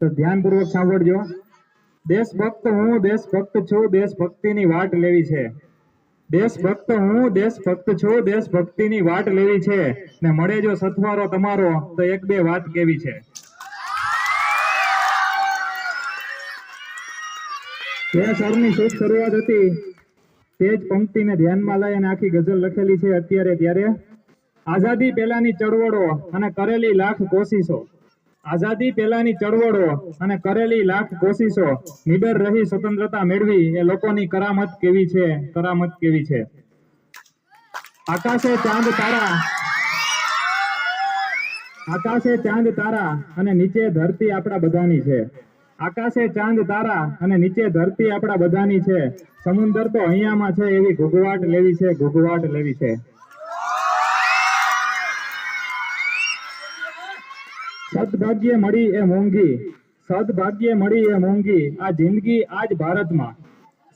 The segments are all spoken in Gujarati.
તો ધ્યાનપૂર્વક સાંભળજો। દેશભક્ત હું દેશભક્ત છું, દેશભક્તિની વાટ લેવી છે। દેશભક્ત હું દેશભક્ત છું, દેશભક્તિની વાટ લેવી છે ને મળે જો સથવારો તમારો તો એક બે વાત કેવી છે। જે સરની શુભ શરૂઆત હતી તે જ પંક્તિને ધ્યાનમાં લઈ અને આખી ગઝલ લખેલી છે અત્યારે ત્યારે। આઝાદી પહેલાની ચળવળો અને કરેલી લાખ કોશિશો, આઝાદી પહેલાની ચળવળો અને કરેલી લાખ કોશિશો, નીડર રહી સ્વતંત્રતા મેળવી એ લોકોની કરામત કેવી છે, કરામત કેવી છે। આકાશે ચાંદ તારા, આકાશે ચાંદ તારા અને નીચે ધરતી આપણા બધાની છે। આકાશે ચાંદ તારા અને નીચે ધરતી આપણા બધાની છે। સમુદ્ર તો અહીંયામાં છે એવી ઘૂઘવાટ લેવી છે, ઘૂઘવાટ લેવી છે। સદભાગ્ય મળી એ મોંઘી, સદભાગ્ય મળી એ મોંઘી આ જિંદગી આજ ભારતમાં,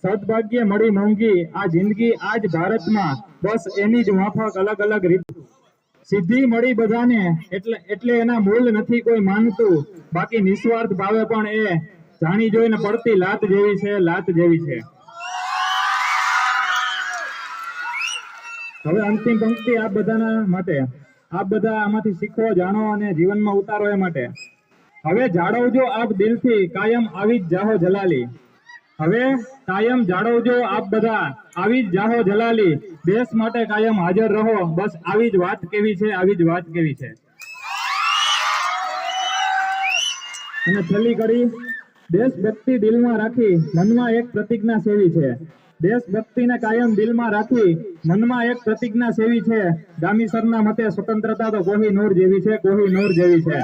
સદભાગ્ય મળી મોંઘી આ જિંદગી આજ ભારતમાં, બસ એની જ માફક અલગ અલગ રીત। સિદ્ધિ મળી બધાને એટલે એના મૂળ નથી કોઈ માનતું, બાકી નિસ્વાર્થ ભાવે પણ એ જાણી જોઈને પડતી લાત જેવી છે, લાત જેવી છે। હવે અંતિમ પંક્તિ આપ બધાના માટે, આપ બધા આમાંથી શીખો, જાણો અને જીવનમાં ઉતારો એ માટે। હવે જાળવજો આપ દિલથી કાયમ આવી જ જાહો જલાલી, હવે કાયમ જાળવજો આપ બધા આવી જ જાહો જલાલી, દેશ માટે કાયમ હાજર રહો, બસ આવી જ વાત કેવી છે, આવી જ વાત કેવી છે। અને છેલ્લી કડી, દેશભક્તિ દિલમાં રાખી મનમાં એક પ્રતિજ્ઞા સેવી છે, દેશભક્તિને કાયમ દિલમાં રાખી મનમાં એક પ્રતિજ્ઞા સેવી છે, ગામીસરના મતે સ્વતંત્રતા તો કોહિનૂર જેવી છે, કોહિનૂર જેવી છે।